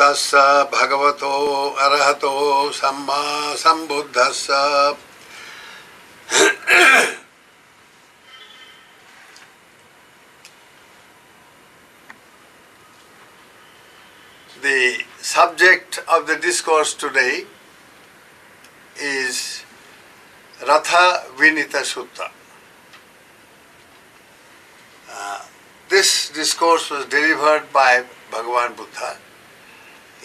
Tassa Bhagavato Arahato Samma Sambuddhassa. The subject of the discourse today is Rathavinita Sutta. This discourse was delivered by Bhagavan Buddha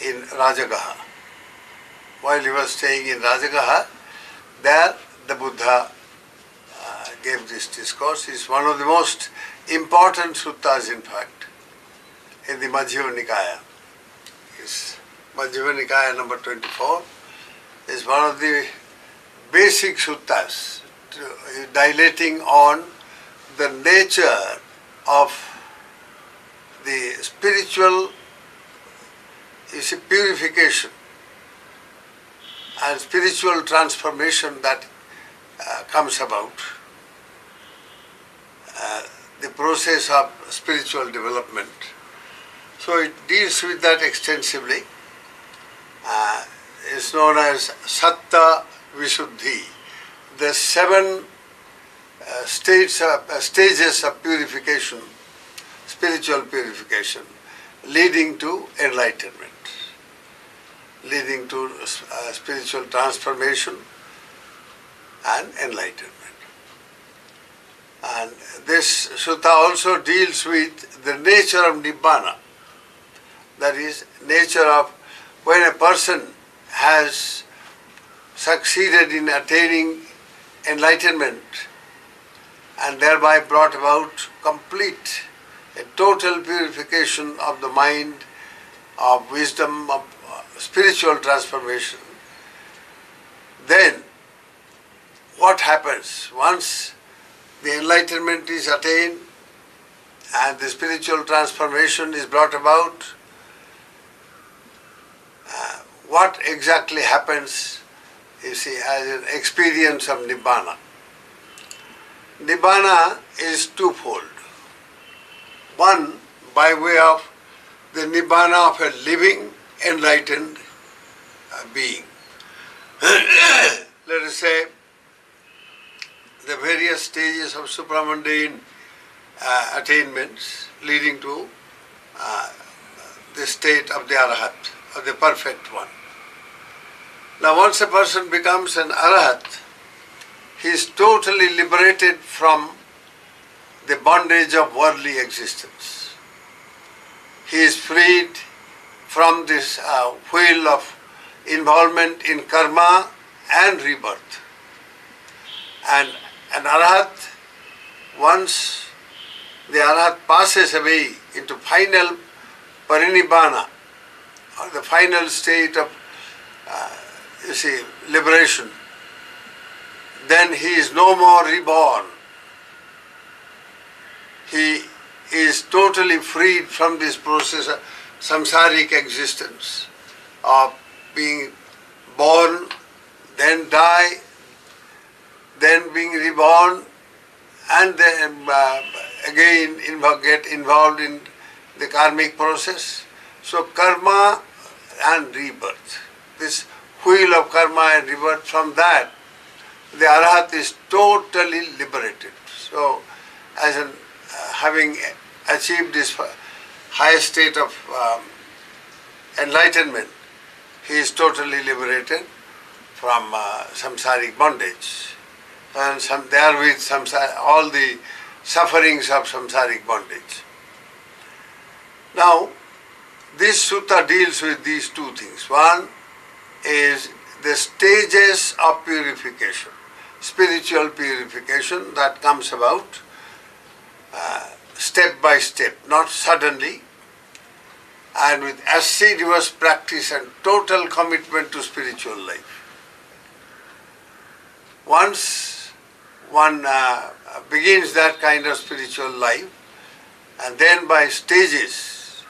in Rajagaha. While he was staying in Rajagaha, there the Buddha gave this discourse. It's one of the most important suttas, in fact, in the Majjhima Nikaya. It's Majjhima Nikaya number 24 is one of the basic suttas dilating on the nature of the spiritual purification and spiritual transformation that comes about, the process of spiritual development. So it deals with that extensively. It's known as Satta Visuddhi, the 7 stages of purification, spiritual purification, leading to enlightenment, leading to spiritual transformation and enlightenment. And this sutta also deals with the nature of Nibbana, that is, nature of when a person has succeeded in attaining enlightenment and thereby brought about complete, a total purification of the mind, of wisdom, of spiritual transformation, then what happens once the enlightenment is attained and the spiritual transformation is brought about? What exactly happens, you see, as an experience of Nibbana? Nibbana is twofold. One, by way of the Nibbana of a living, enlightened being. Let us say, the various stages of supramundane attainments leading to the state of the Arahat, of the perfect one. Now once a person becomes an Arahat, he is totally liberated from the bondage of worldly existence. He is freed from this wheel of involvement in karma and rebirth. And an Arahat, once the Arahat passes away into final parinibbana, or the final state of liberation, then he is no more reborn. He is totally freed from this process of samsaric existence, of being born, then die, then being reborn, and then again get involved in the karmic process. So karma and rebirth, this wheel of karma and rebirth, from that the Arahat is totally liberated. So as an having achieved this highest state of enlightenment, he is totally liberated from samsaric bondage and therewith all the sufferings of samsaric bondage. Now, this sutta deals with these two things. One is the stages of purification, spiritual purification that comes about step by step, not suddenly, and with assiduous practice and total commitment to spiritual life. Once one begins that kind of spiritual life, and then by stages,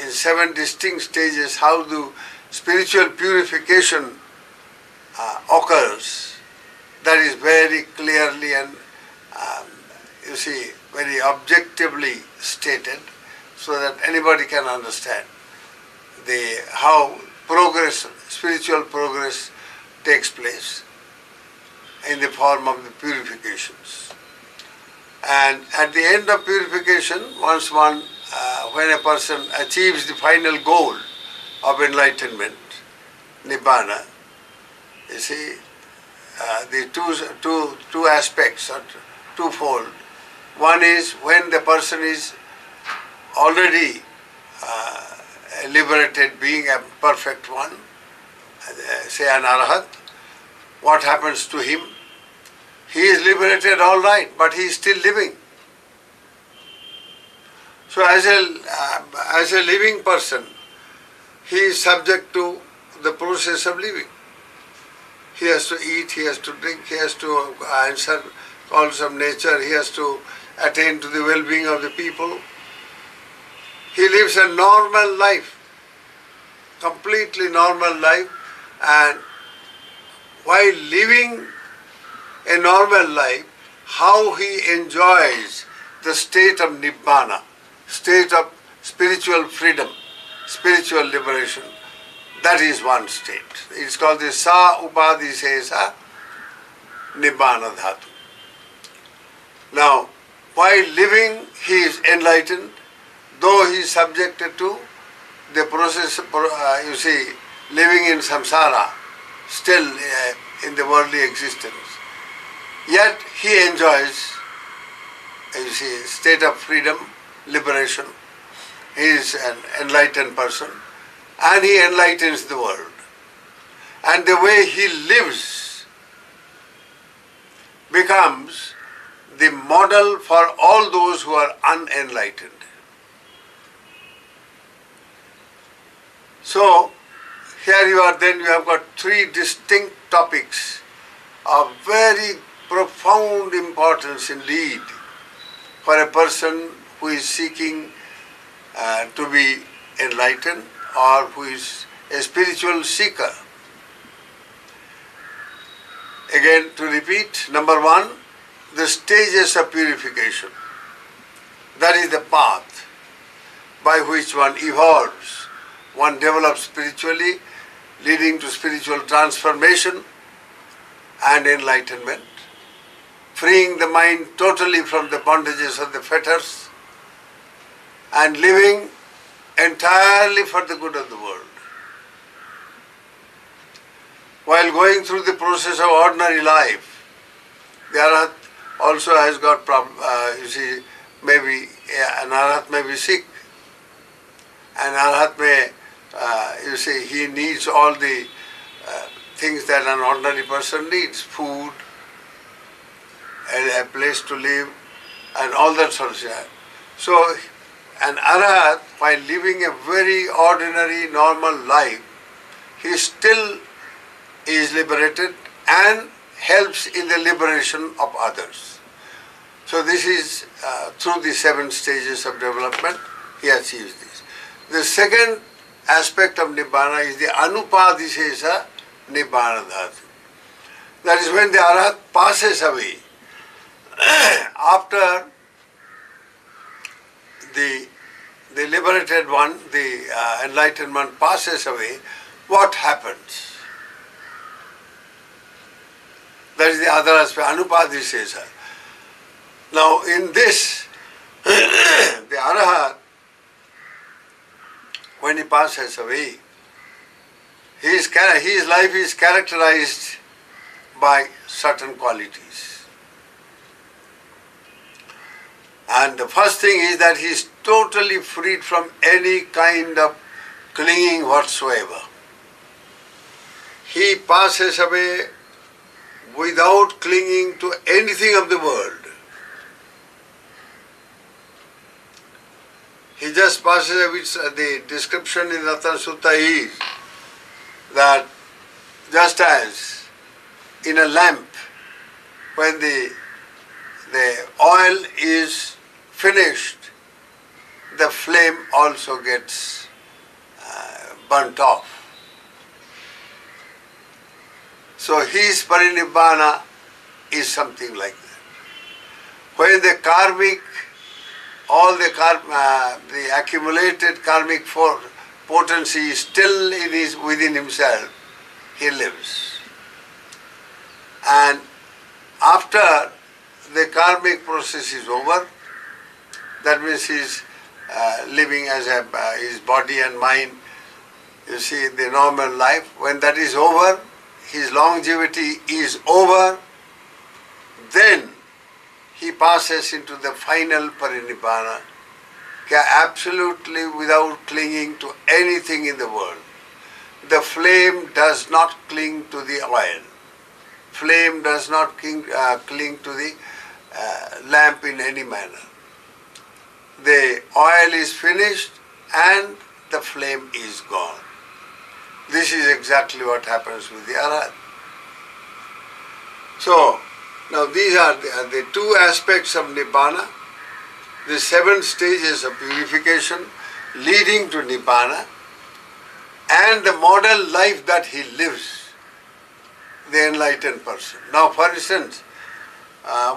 in 7 distinct stages, how the spiritual purification occurs, that is very clearly and very objectively stated, so that anybody can understand. how progress, spiritual progress takes place in the form of the purifications. And at the end of purification, when a person achieves the final goal of enlightenment, Nibbana, you see, the two aspects are twofold. One is when the person is already a liberated being, a perfect one, say an Arahat, what happens to him? He is liberated, all right, but he is still living. So as a living person, he is subject to the process of living. He has to eat, he has to drink, he has to answer calls of nature, he has to attain to the well-being of the people. He lives a normal life, completely normal life, and while living a normal life, how he enjoys the state of Nibbana, state of spiritual freedom, spiritual liberation, that is one state. It's called the Sa Upadhi Sesa Nibbana Dhatu. Now, while living, he is enlightened, though he is subjected to the process, you see, living in samsara, still in the worldly existence. Yet he enjoys, you see, state of freedom, liberation. He is an enlightened person and he enlightens the world. And the way he lives becomes the model for all those who are unenlightened. So, here you have got three distinct topics of very profound importance indeed for a person who is seeking to be enlightened or who is a spiritual seeker. Again, to repeat, number one, the stages of purification. That is the path by which one evolves, one develops spiritually, leading to spiritual transformation and enlightenment, freeing the mind totally from the bondages of the fetters and living entirely for the good of the world. While going through the process of ordinary life, the Arahat also has got you see, maybe an Arahat may be sick, an Arahat may, you see, he needs all the things that an ordinary person needs, food, a place to live, and all that sort of stuff. So, an Arahat, while living a very ordinary, normal life, he still is liberated and helps in the liberation of others. So this is through the 7 stages of development, he achieves this. The second aspect of Nibbana is the Anupadisesa Nibbana Dhatu. That is when the Arahat passes away. After the liberated one, the enlightened one passes away, what happens? That is the other aspect, Anupadisesa. Now in this, the Arahat, when he passes away, his life is characterized by certain qualities. And the first thing is that he is totally freed from any kind of clinging whatsoever. He passes away without clinging to anything of the world. He just passes away. The description in Rathavinita Sutta is that just as in a lamp, when the oil is finished, the flame also gets burnt off. So his parinibbana is something like that. When the karmic, all the accumulated karmic potency still within himself, he lives. And after the karmic process is over, that means he is living as his body and mind, you see, the normal life. When that is over, his longevity is over, then he passes into the final parinibbana, absolutely without clinging to anything in the world. The flame does not cling to the oil. Flame does not cling to the lamp in any manner. The oil is finished and the flame is gone. This is exactly what happens with the Arhat. So, now these are the two aspects of Nibbana, the 7 stages of purification leading to Nibbana, and the model life that he lives, the enlightened person. Now, for instance,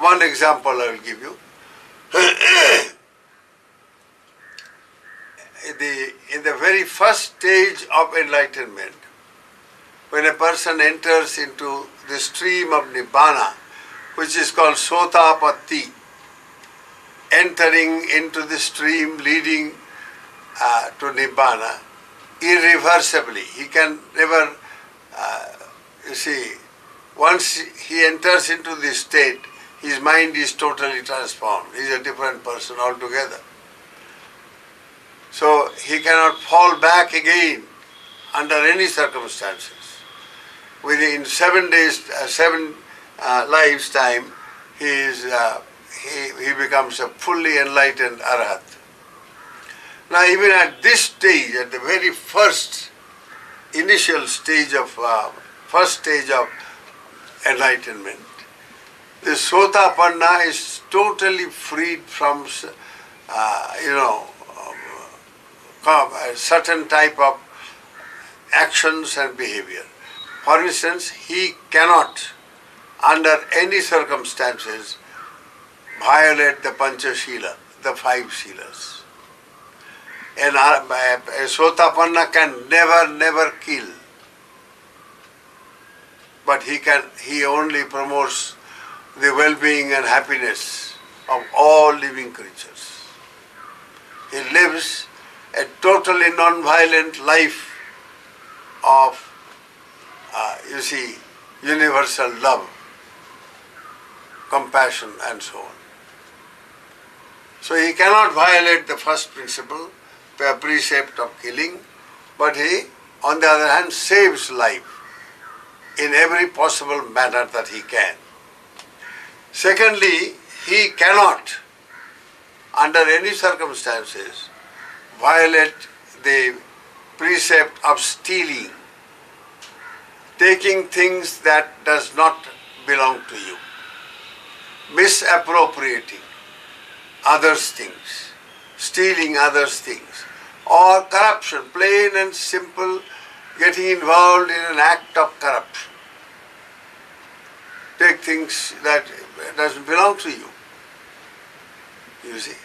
one example I will give you. In the very first stage of enlightenment, when a person enters into the stream of Nibbana, which is called Sotapatti, entering into the stream leading to Nibbana, irreversibly. He can never, you see, once he enters into this state, his mind is totally transformed. He is a different person altogether. So he cannot fall back again under any circumstances. Within 7 days, 7 lives' time, he becomes a fully enlightened Arhat. Now, even at this stage, at the very first initial stage of enlightenment, the Sotapanna is totally freed from, a certain type of actions and behavior. For instance, he cannot, under any circumstances, violate the Panchashila, the 5 Shilas. And a Sotapanna can never kill. But he only promotes the well-being and happiness of all living creatures. He lives a totally non-violent life of, universal love, compassion and so on. So he cannot violate the first principle, the precept of killing, but he, on the other hand, saves life in every possible manner that he can. Secondly, he cannot, under any circumstances, violate the precept of stealing, taking things that does not belong to you, misappropriating others' things, stealing others' things, or corruption, plain and simple, getting involved in an act of corruption. Take things that doesn't belong to you, you see.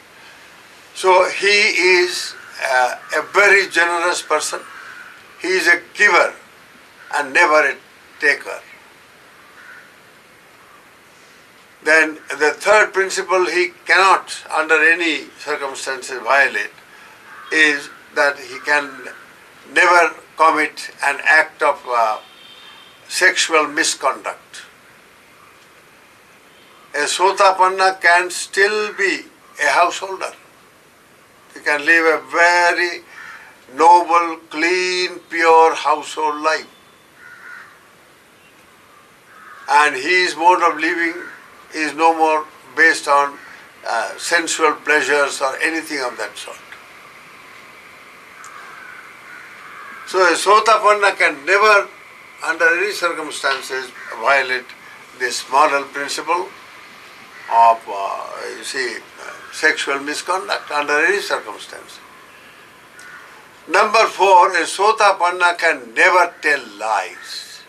So he is a very generous person. He is a giver and never a taker. Then the third principle he cannot under any circumstances violate is that he can never commit an act of sexual misconduct. A Sotapanna can still be a householder. He can live a very noble, clean, pure household life. And his mode of living is no more based on sensual pleasures or anything of that sort. So a Sotapanna can never, under any circumstances, violate this moral principle of, sexual misconduct under any circumstance. Number 4, a Sotapanna can never tell lies.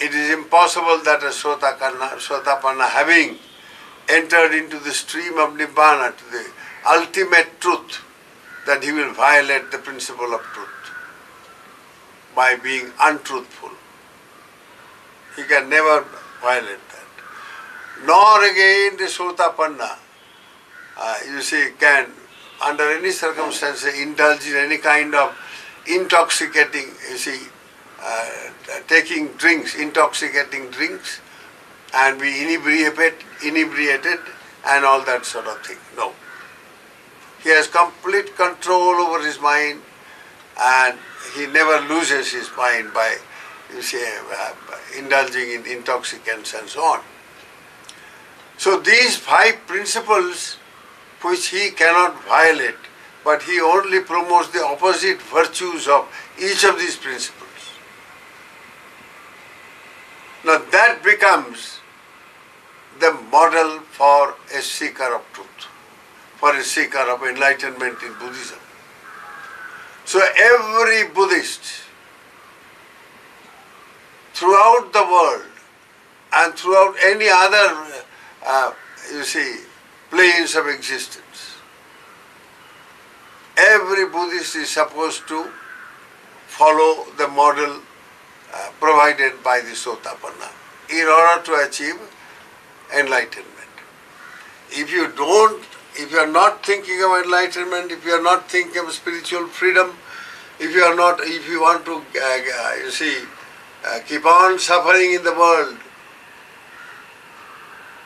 It is impossible that a Sotapanna, having entered into the stream of Nibbana, to the ultimate truth, that he will violate the principle of truth by being untruthful. He can never violate that. Nor again the Sotapanna, can under any circumstances indulge in any kind of intoxicating, taking drinks, intoxicating drinks, and be inebriated and all that sort of thing. No. He has complete control over his mind, and he never loses his mind by, indulging in intoxicants and so on. So these 5 principles which he cannot violate, but he only promotes the opposite virtues of each of these principles. Now that becomes the model for a seeker of truth, for a seeker of enlightenment in Buddhism. So every Buddhist throughout the world and throughout any other, planes of existence, every Buddhist is supposed to follow the model provided by the Sotapanna in order to achieve enlightenment. If you are not thinking of enlightenment, if you are not thinking of spiritual freedom, if you want to keep on suffering in the world,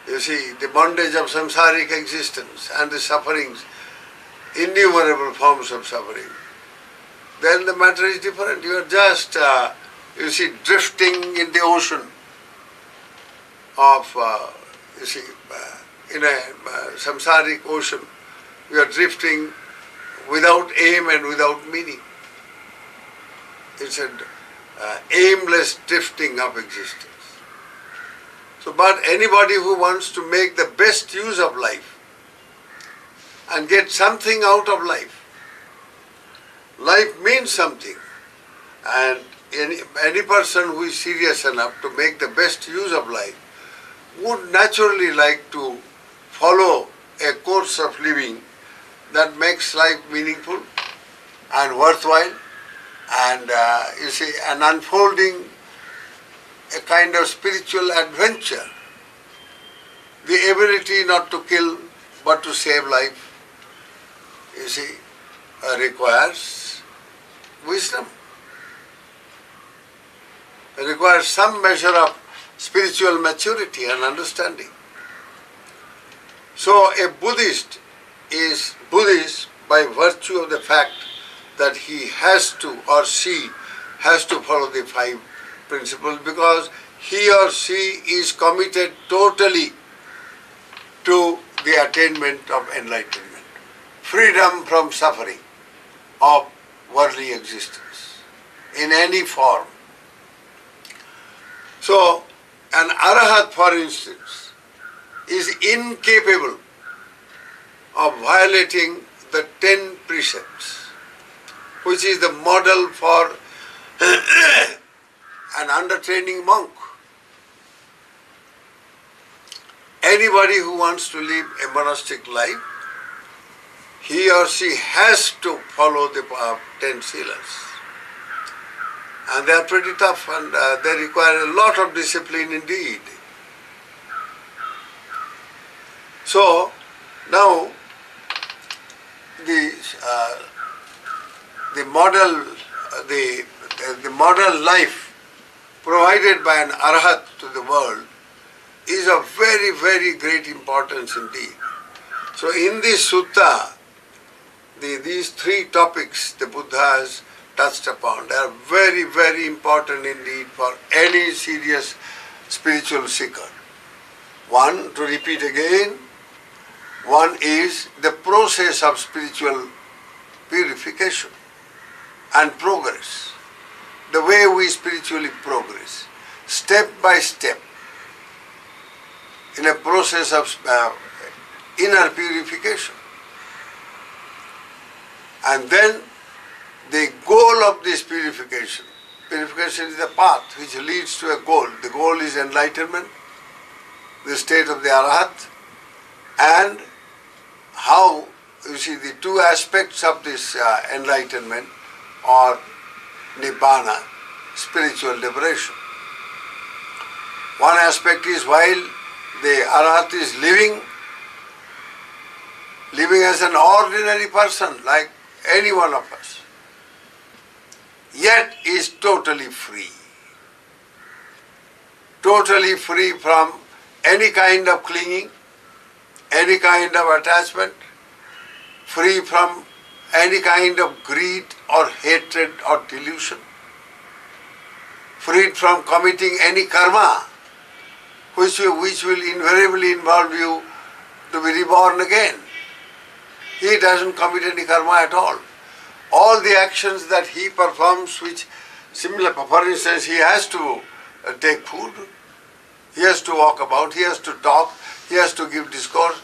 the bondage of samsaric existence and the sufferings, innumerable forms of suffering, then the matter is different. You are just, drifting in the ocean of, in a samsaric ocean. You are drifting without aim and without meaning. It's an aimless drifting of existence. So, but anybody who wants to make the best use of life and get something out of life, life means something, and any person who is serious enough to make the best use of life would naturally like to follow a course of living that makes life meaningful and worthwhile, and an unfolding a kind of spiritual adventure. The ability not to kill but to save life, requires wisdom. It requires some measure of spiritual maturity and understanding. So a Buddhist is Buddhist by virtue of the fact that he has to, or she has to follow the 5 principles, because he or she is committed totally to the attainment of enlightenment, freedom from suffering of worldly existence in any form. So an arahat, for instance, is incapable of violating the 10 precepts, which is the model for an undertraining monk. Anybody who wants to live a monastic life, he or she has to follow the 10 silas. And they are pretty tough, and they require a lot of discipline indeed. So now the model life provided by an arahat to the world is of very, very great importance indeed. So in this sutta, these 3 topics the Buddha has touched upon, they are very, very important indeed for any serious spiritual seeker. One, to repeat again, one is the process of spiritual purification and progress. The way we spiritually progress, step by step, in a process of inner purification. And then the goal of this purification is the path which leads to a goal. The goal is enlightenment, the state of the arahat, and how you see, the two aspects of this enlightenment or nibbana, spiritual liberation. One aspect is while the arahat is living as an ordinary person like any one of us, yet is totally free. Totally free from any kind of clinging, any kind of attachment, free from any kind of greed or hatred or delusion, freed from committing any karma which will invariably involve you to be reborn again. He doesn't commit any karma at all. All the actions that he performs, which similar, for instance, he has to take food, he has to walk about, he has to talk, he has to give discourse,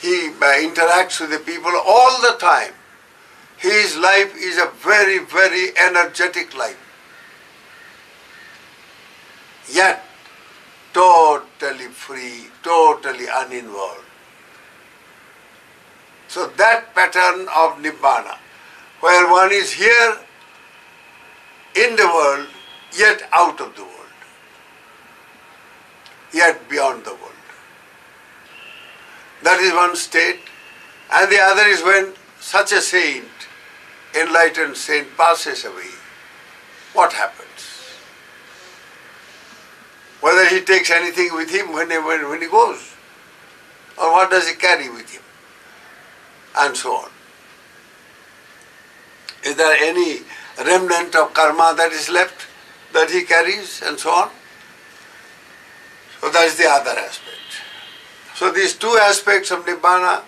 he interacts with the people all the time. His life is a very, very energetic life. Yet, totally free, totally uninvolved. So that pattern of nibbana, where one is here in the world, yet out of the world, yet beyond the world. That is one state. And the other is when such a saint, enlightened saint, passes away. What happens? Whether he takes anything with him when he goes, or what does he carry with him, and so on. Is there any remnant of karma that is left that he carries, and so on? So that is the other aspect. So these two aspects of nibbana,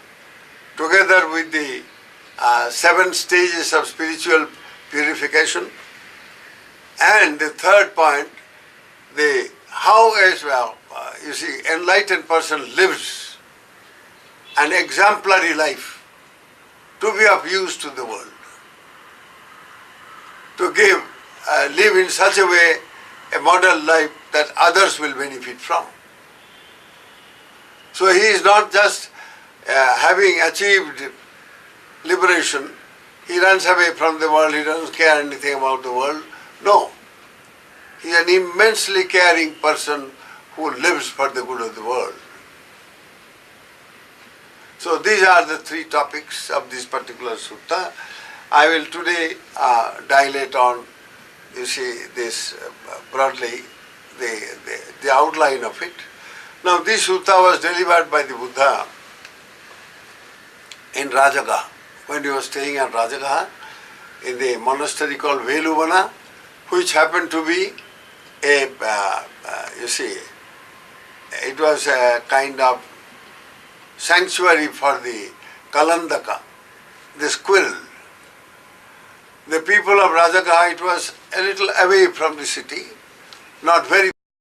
together with the 7 stages of spiritual purification, and the third point, how as well, you see, enlightened person lives an exemplary life to be of use to the world, to live in such a way a model life that others will benefit from. So he is not just having achieved liberation, he runs away from the world, he doesn't care anything about the world. No. He is an immensely caring person who lives for the good of the world. So these are the 3 topics of this particular sutta. I will today dilate on, you see, this broadly, the outline of it. Now this sutta was delivered by the Buddha in Rajagaha, when he was staying at Rajagaha, in the monastery called Veluvana, which happened to be you see, it was a kind of sanctuary for the Kalandaka, the squirrel. The people of Rajagaha, it was a little away from the city, not very